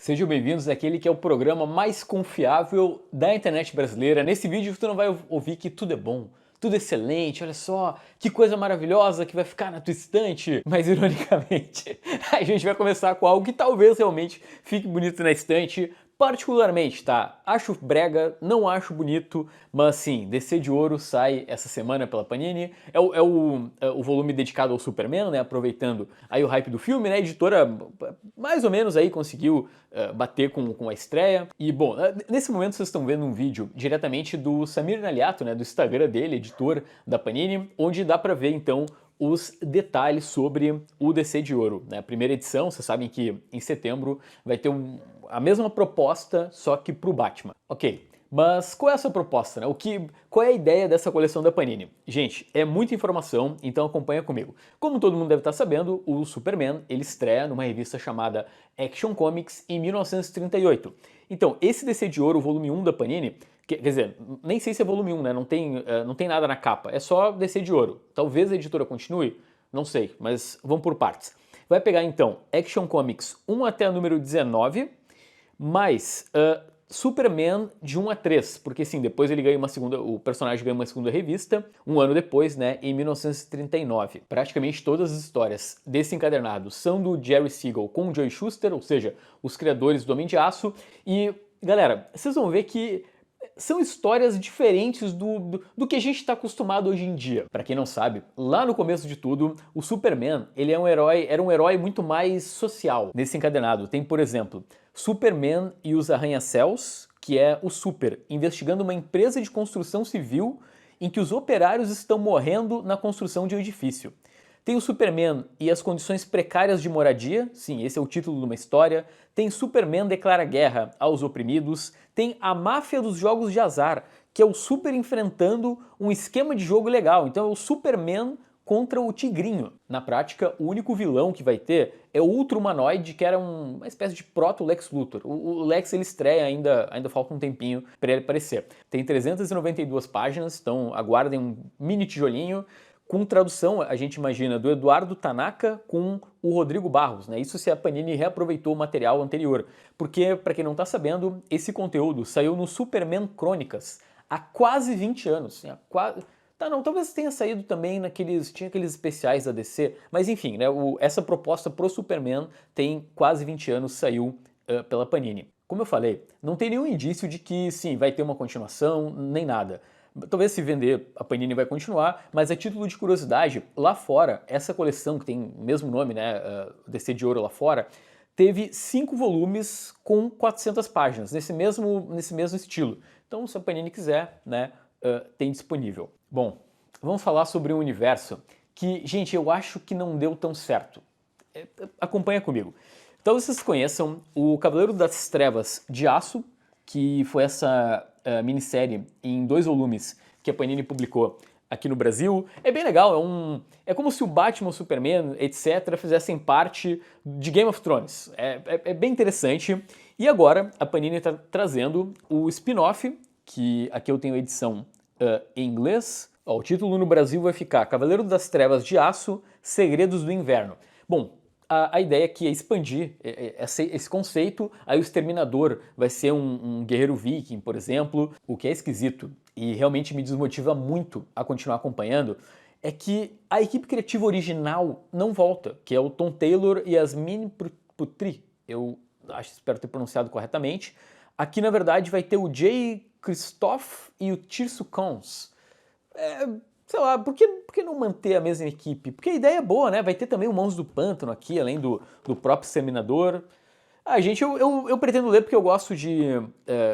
Sejam bem-vindos àquele que é o programa mais confiável da internet brasileira. Nesse vídeo tu não vai ouvir que tudo é bom, tudo é excelente, olha só, que coisa maravilhosa que vai ficar na tua estante. Mas ironicamente, a gente vai começar com algo que talvez realmente fique bonito na estante. Particularmente, tá? Acho brega, não acho bonito, mas sim, DC de Ouro sai essa semana pela Panini. É o volume dedicado ao Superman, né? Aproveitando aí o hype do filme, né? A editora mais ou menos aí conseguiu bater com a estreia. E bom, nesse momento vocês estão vendo um vídeo diretamente do Samir Naliato, né? Do Instagram dele, editor da Panini, onde dá pra ver então os detalhes sobre o DC de Ouro, né? A primeira edição, vocês sabem que em setembro vai ter a mesma proposta, só que pro Batman. Ok, mas qual é essa proposta, né? Qual é a ideia dessa coleção da Panini? Gente, é muita informação, então acompanha comigo. Como todo mundo deve estar sabendo, o Superman, ele estreia numa revista chamada Action Comics em 1938. Então, esse DC de Ouro, volume 1 da Panini, quer dizer, nem sei se é volume 1, né? Não tem nada na capa, é só DC de Ouro. Talvez a editora continue, não sei, mas vamos por partes. Vai pegar então Action Comics 1 até o número 19, mais Superman de 1 a 3, porque sim, depois ele ganha o personagem ganha uma segunda revista, um ano depois, né, em 1939. Praticamente todas as histórias desse encadernado são do Jerry Siegel com o Joe Shuster, ou seja, os criadores do Homem de Aço, e galera, vocês vão ver que são histórias diferentes do que a gente está acostumado hoje em dia. Para quem não sabe, lá no começo de tudo, o Superman ele era um herói muito mais social. Nesse encadenado tem, por exemplo, Superman e os Arranha-Céus, que é o Super, investigando uma empresa de construção civil em que os operários estão morrendo na construção de um edifício. Tem o Superman e as condições precárias de moradia, sim, esse é o título de uma história. Tem Superman declara guerra aos oprimidos. Tem a máfia dos jogos de azar, que é o Super enfrentando um esquema de jogo legal. Então é o Superman contra o Tigrinho. Na prática, o único vilão que vai ter é o Ultra-Humanoide, que era uma espécie de proto-Lex Luthor. O Lex ele estreia, ainda falta um tempinho para ele aparecer. Tem 392 páginas, então aguardem um mini tijolinho. Com tradução, a gente imagina, do Eduardo Tanaka com o Rodrigo Barros, né? Isso se a Panini reaproveitou o material anterior. Porque, para quem não está sabendo, esse conteúdo saiu no Superman Crônicas há quase 20 anos. Tá, não, talvez tenha saído também tinha aqueles especiais da DC, mas enfim, né? Essa proposta pro Superman tem quase 20 anos, saiu pela Panini. Como eu falei, não tem nenhum indício de que, sim, vai ter uma continuação, nem nada. Talvez se vender, a Panini vai continuar, mas a título de curiosidade, lá fora, essa coleção que tem o mesmo nome, né, DC de Ouro lá fora, teve 5 volumes com 400 páginas, nesse mesmo estilo. Então, se a Panini quiser, né, tem disponível. Bom, vamos falar sobre um universo que, gente, eu acho que não deu tão certo. Acompanha comigo. Talvez vocês conheçam o Cavaleiro das Trevas de Aço, que foi essa minissérie em 2 volumes que a Panini publicou aqui no Brasil. É bem legal, é como se o Batman, o Superman, etc. fizessem parte de Game of Thrones. É bem interessante. E agora a Panini está trazendo o spin-off, que aqui eu tenho a edição em inglês. Ó, o título no Brasil vai ficar Cavaleiro das Trevas de Aço, Segredos do Inverno. Bom, a ideia aqui é expandir esse conceito, aí o Exterminador vai ser um guerreiro viking, por exemplo. O que é esquisito e realmente me desmotiva muito a continuar acompanhando é que a equipe criativa original não volta, que é o Tom Taylor e Yasmine Putri. Eu espero ter pronunciado corretamente. Aqui, na verdade, vai ter o Jay Christophe e o Tirso Cons. Sei lá, por que não manter a mesma equipe? Porque a ideia é boa, né? Vai ter também o Mãos do Pântano aqui, além do próprio Exterminador. Gente, eu pretendo ler porque eu gosto de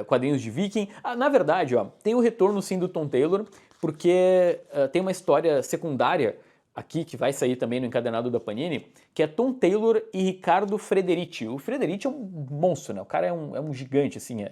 quadrinhos de Viking. Na verdade, ó, tem o retorno sim do Tom Taylor, porque tem uma história secundária aqui, que vai sair também no encadernado da Panini, que é Tom Taylor e Ricardo Frederici. O Frederici é um monstro, né? O cara é um gigante, assim,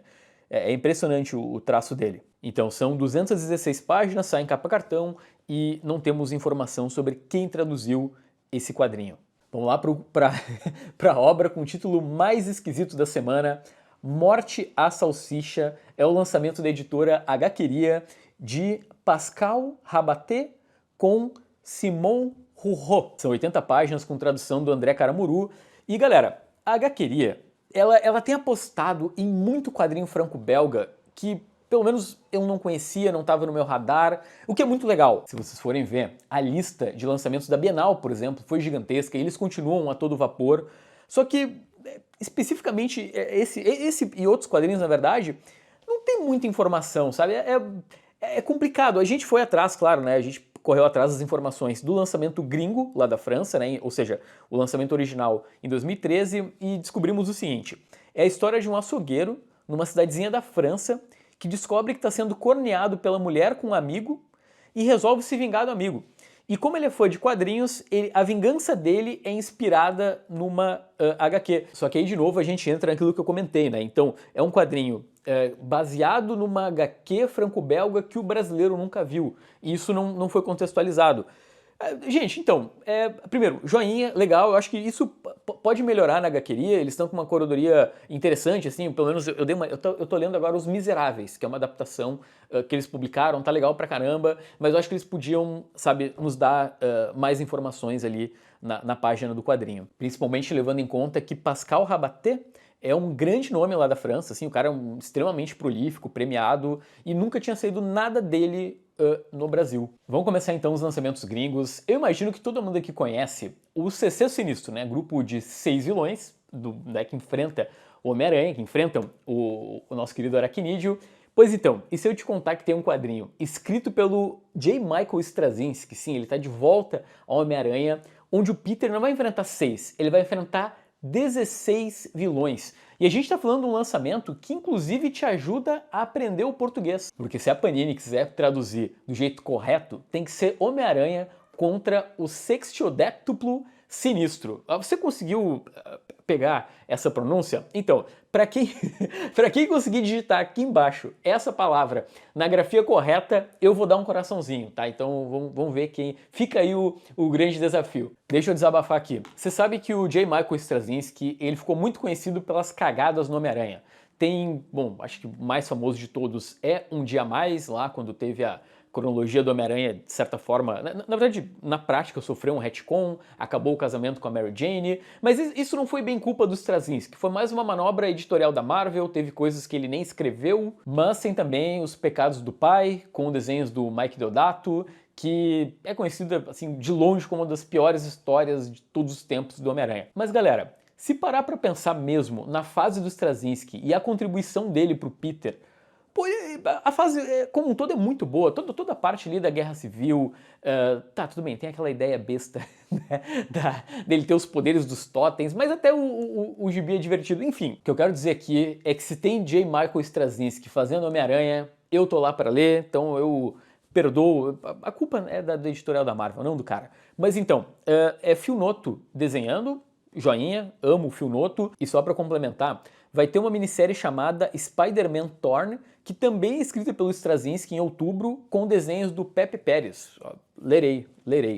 é impressionante o traço dele. Então são 216 páginas, sai em capa cartão e não temos informação sobre quem traduziu esse quadrinho. Vamos lá para a obra com o título mais esquisito da semana, Morte à Salsicha. É o lançamento da editora Haqueria de Pascal Rabaté com Simon Rouault. São 80 páginas com tradução do André Caramuru. E galera, a Haqueria ela tem apostado em muito quadrinho franco-belga que pelo menos eu não conhecia, não estava no meu radar, o que é muito legal. Se vocês forem ver, a lista de lançamentos da Bienal, por exemplo, foi gigantesca e eles continuam a todo vapor, só que especificamente esse e outros quadrinhos, na verdade, não tem muita informação, sabe? É complicado. A gente foi atrás, claro, né? A gente correu atrás das informações do lançamento gringo lá da França, né? Ou seja, o lançamento original em 2013, e descobrimos o seguinte: é a história de um açougueiro numa cidadezinha da França que descobre que está sendo corneado pela mulher com um amigo e resolve se vingar do amigo. E como ele é fã de quadrinhos, a vingança dele é inspirada numa HQ. Só que aí, de novo, a gente entra naquilo que eu comentei, né? Então, é um quadrinho baseado numa HQ franco-belga que o brasileiro nunca viu. E isso não foi contextualizado. Gente, então, primeiro, joinha, legal, eu acho que isso pode melhorar na HQeria, eles estão com uma curadoria interessante, assim, pelo menos eu tô lendo agora Os Miseráveis, que é uma adaptação que eles publicaram, tá legal pra caramba, mas eu acho que eles podiam, sabe, nos dar mais informações ali na página do quadrinho. Principalmente levando em conta que Pascal Rabaté é um grande nome lá da França, assim, o cara é extremamente prolífico, premiado, e nunca tinha saído nada dele no Brasil. Vamos começar então os lançamentos gringos. Eu imagino que todo mundo aqui conhece o CC Sinistro, né? Grupo de 6 vilões né, que enfrenta o Homem-Aranha, que enfrentam o nosso querido Aracnídeo. Pois então, e se eu te contar que tem um quadrinho escrito pelo J. Michael Straczynski, sim, ele tá de volta ao Homem-Aranha, onde o Peter não vai enfrentar 6, ele vai enfrentar 16 vilões. E a gente está falando de um lançamento que inclusive te ajuda a aprender o português. Porque se a Panini quiser traduzir do jeito correto, tem que ser Homem-Aranha contra o Sextiodéctuplo Sinistro. Você conseguiu pegar essa pronúncia? Então, para quem, para quem conseguir digitar aqui embaixo essa palavra na grafia correta, eu vou dar um coraçãozinho, tá? Então vamos ver quem... Fica aí o grande desafio. Deixa eu desabafar aqui. Você sabe que o J. Michael Straczynski, ele ficou muito conhecido pelas cagadas no Homem-Aranha. Tem, bom, acho que o mais famoso de todos é Um Dia a Mais, lá quando teve a cronologia do Homem-Aranha, de certa forma, na verdade, na prática, sofreu um retcon, acabou o casamento com a Mary Jane, mas isso não foi bem culpa dos Straczynski, foi mais uma manobra editorial da Marvel, teve coisas que ele nem escreveu, mas tem também Os Pecados do Pai, com desenhos do Mike Deodato, que é conhecida, assim, de longe como uma das piores histórias de todos os tempos do Homem-Aranha. Mas, galera, se parar pra pensar mesmo na fase do Straczynski e a contribuição dele pro Peter, pô, a fase como um todo é muito boa, toda a parte ali da Guerra Civil, tá, tudo bem, tem aquela ideia besta, né, dele ter os poderes dos totens, mas até o gibi é divertido. Enfim, o que eu quero dizer aqui é que se tem J. Michael Straczynski fazendo Homem-Aranha, eu tô lá para ler, então eu perdoo, a culpa é da editorial da Marvel, não do cara. Mas então, é Phil Noto desenhando, joinha, amo o Phil Noto, e só para complementar, vai ter uma minissérie chamada Spider-Man Torn, que também é escrita pelo Straczynski em outubro, com desenhos do Pepe Pérez. Lerei.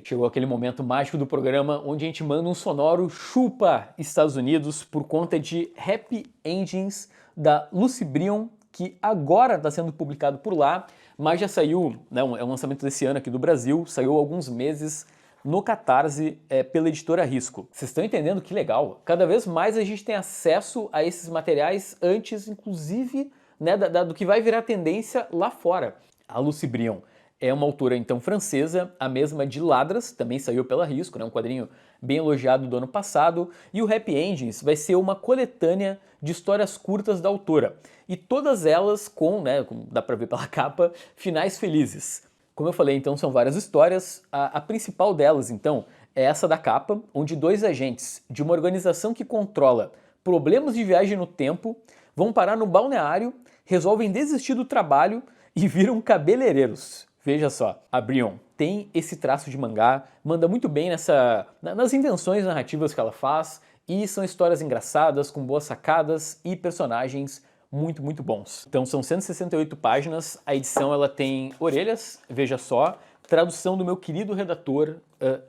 Chegou aquele momento mágico do programa onde a gente manda um sonoro chupa Estados Unidos por conta de Happy Endings da Lucy Brion, que agora está sendo publicado por lá, mas já saiu, né, é um lançamento desse ano aqui do Brasil, saiu há alguns meses no Catarse pela editora Risco. Vocês estão entendendo que legal? Cada vez mais a gente tem acesso a esses materiais antes, inclusive, né, do que vai virar tendência lá fora. A Lucy Brion é uma autora, então, francesa, a mesma de Ladras, também saiu pela Risco, né, um quadrinho bem elogiado do ano passado, e o Happy Endings vai ser uma coletânea de histórias curtas da autora, e todas elas com, né, como dá pra ver pela capa, finais felizes. Como eu falei, então, são várias histórias. A principal delas, então, é essa da capa, onde 2 agentes de uma organização que controla problemas de viagem no tempo vão parar no balneário, resolvem desistir do trabalho e viram cabeleireiros. Veja só, a Brion tem esse traço de mangá, manda muito bem nas invenções narrativas que ela faz, e são histórias engraçadas, com boas sacadas e personagens muito bons. Então são 168 páginas, a edição ela tem orelhas, veja só, tradução do meu querido redator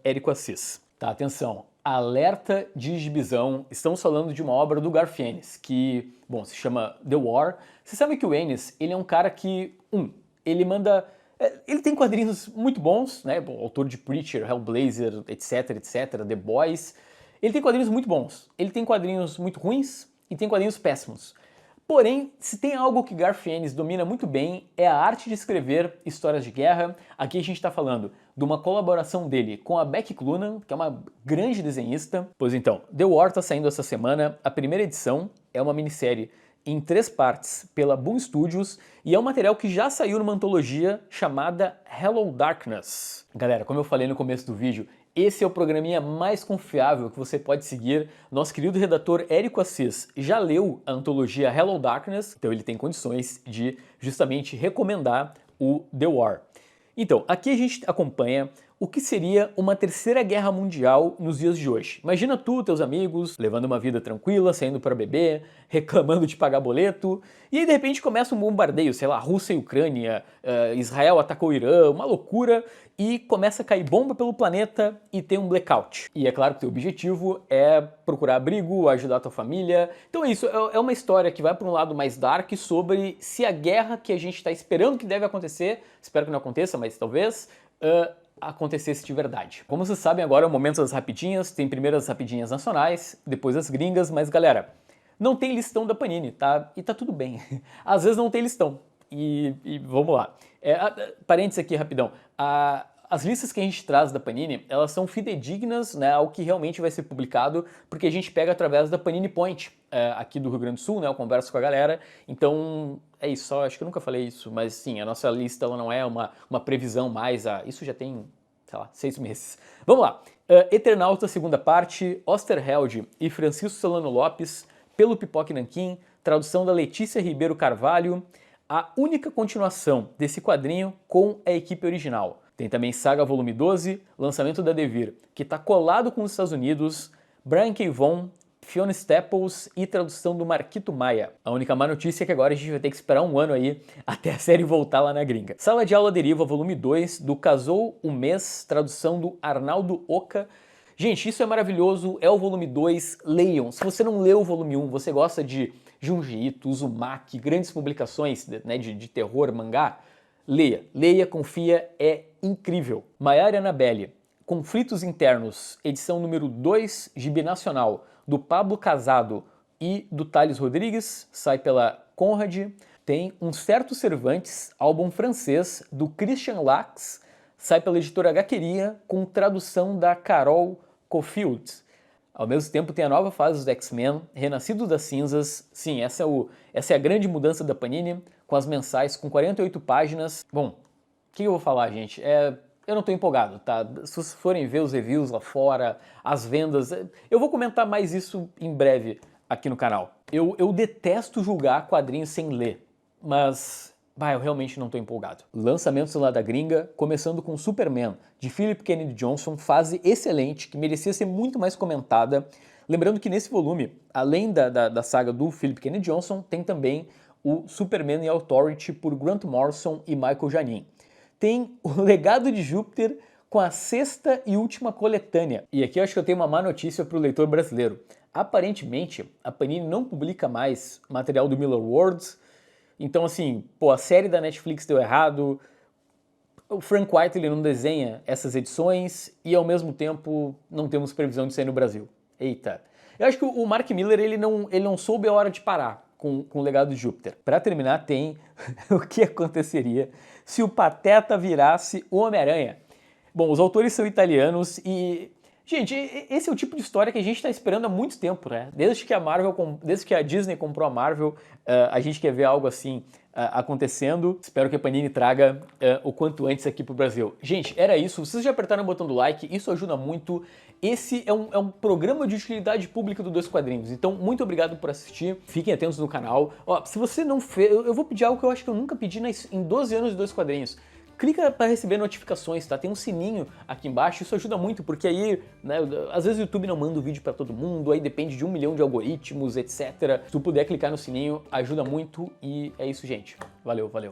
Érico Assis. Tá, atenção, alerta de gibizão, estamos falando de uma obra do Garth Ennis, que, bom, se chama The War. Você sabe que o Ennis, ele é um cara que, ele manda... Ele tem quadrinhos muito bons, né, bom, autor de Preacher, Hellblazer, etc, The Boys. Ele tem quadrinhos muito bons, ele tem quadrinhos muito ruins, e tem quadrinhos péssimos. Porém, se tem algo que Garth Ennis domina muito bem, é a arte de escrever histórias de guerra. Aqui a gente está falando de uma colaboração dele com a Becky Cloonan, que é uma grande desenhista. Pois então, The War está saindo essa semana, a primeira edição é uma minissérie em 3 partes pela Boom Studios e é um material que já saiu numa antologia chamada Hello Darkness. Galera, como eu falei no começo do vídeo, esse é o programinha mais confiável que você pode seguir. Nosso querido redator Érico Assis já leu a antologia Hello Darkness, então ele tem condições de justamente recomendar o The War. Então, aqui a gente acompanha o que seria uma terceira guerra mundial nos dias de hoje. Imagina tu, teus amigos, levando uma vida tranquila, saindo para beber, reclamando de pagar boleto, e aí de repente começa um bombardeio, sei lá, Rússia e Ucrânia, Israel atacou o Irã, uma loucura, e começa a cair bomba pelo planeta e tem um blackout. E é claro que o teu objetivo é procurar abrigo, ajudar a tua família. Então é isso, é uma história que vai para um lado mais dark sobre se a guerra que a gente está esperando que deve acontecer, espero que não aconteça, mas talvez, acontecesse de verdade. Como vocês sabem, agora é o momento das rapidinhas, tem primeiro as rapidinhas nacionais, depois as gringas, mas galera, não tem listão da Panini, tá? E tá tudo bem. Às vezes não tem listão. E vamos lá. Parênteses aqui rapidão. As listas que a gente traz da Panini, elas são fidedignas, né, ao que realmente vai ser publicado, porque a gente pega através da Panini Point, aqui do Rio Grande do Sul, né, eu converso com a galera, então é isso, só acho que eu nunca falei isso, mas sim, a nossa lista ela não é uma previsão mais, isso já tem, sei lá, 6 meses. Vamos lá, Eternauta, segunda parte, Osterheld e Francisco Solano Lopes, pelo Pipoque Nanquim, tradução da Letícia Ribeiro Carvalho, a única continuação desse quadrinho com a equipe original. Tem também Saga Volume 12, lançamento da Devir, que está colado com os Estados Unidos, Brian K. Vaughan, Fiona Staples e tradução do Marquito Maia. A única má notícia é que agora a gente vai ter que esperar um ano aí até a série voltar lá na gringa. Sala de Aula Deriva, Volume 2, do Casou o Mês, tradução do Arnaldo Oca. Gente, isso é maravilhoso, é o volume 2, leiam. Se você não leu o volume 1, você gosta de Junji Ito, Uzumaki, grandes publicações, né, de terror, mangá, leia, confia, é incrível. Maiara Annabelle, Conflitos Internos, edição número 2, Gibi Nacional, do Pablo Casado e do Thales Rodrigues, sai pela Conrad. Tem Um Certo Cervantes, álbum francês, do Christian Lacks, sai pela editora Haqueria, com tradução da Carol Cofield. Ao mesmo tempo tem a nova fase dos X-Men, Renascido das Cinzas. Sim, essa é a grande mudança da Panini, com as mensais com 48 páginas. Bom, o que eu vou falar, gente? Eu não tô empolgado, tá? Se vocês forem ver os reviews lá fora, as vendas, eu vou comentar mais isso em breve aqui no canal. Eu detesto julgar quadrinhos sem ler, mas eu realmente não tô empolgado. Lançamentos lá da gringa, começando com Superman, de Philip Kennedy Johnson, fase excelente, que merecia ser muito mais comentada. Lembrando que nesse volume, além da saga do Philip Kennedy Johnson, tem também o Superman e Authority por Grant Morrison e Michael Janin. Tem o Legado de Júpiter com a 6ª e última coletânea. E aqui eu acho que eu tenho uma má notícia para o leitor brasileiro. Aparentemente, a Panini não publica mais material do Miller Worlds. Então assim, a série da Netflix deu errado, o Frank White ele não desenha essas edições e ao mesmo tempo não temos previsão de sair no Brasil. Eita. Eu acho que o Mark Miller ele não soube a hora de parar com o Legado de Júpiter. Para terminar, tem o que aconteceria se o Pateta virasse o Homem-Aranha. Bom, os autores são italianos e, gente, esse é o tipo de história que a gente está esperando há muito tempo, né? Desde que a Disney comprou a Marvel, a gente quer ver algo assim acontecendo. Espero que a Panini traga o quanto antes aqui pro Brasil. Gente, era isso. Vocês já apertaram o botão do like, isso ajuda muito. Esse é um programa de utilidade pública do Dois Quadrinhos, então muito obrigado por assistir, fiquem atentos no canal. Ó, se você não fez, eu vou pedir algo que eu acho que eu nunca pedi em 12 anos de Dois Quadrinhos. Clica para receber notificações, tá? Tem um sininho aqui embaixo, isso ajuda muito, porque aí, né, às vezes o YouTube não manda o vídeo para todo mundo, aí depende de 1 milhão de algoritmos, etc. Se tu puder clicar no sininho, ajuda muito e é isso, gente. Valeu, valeu.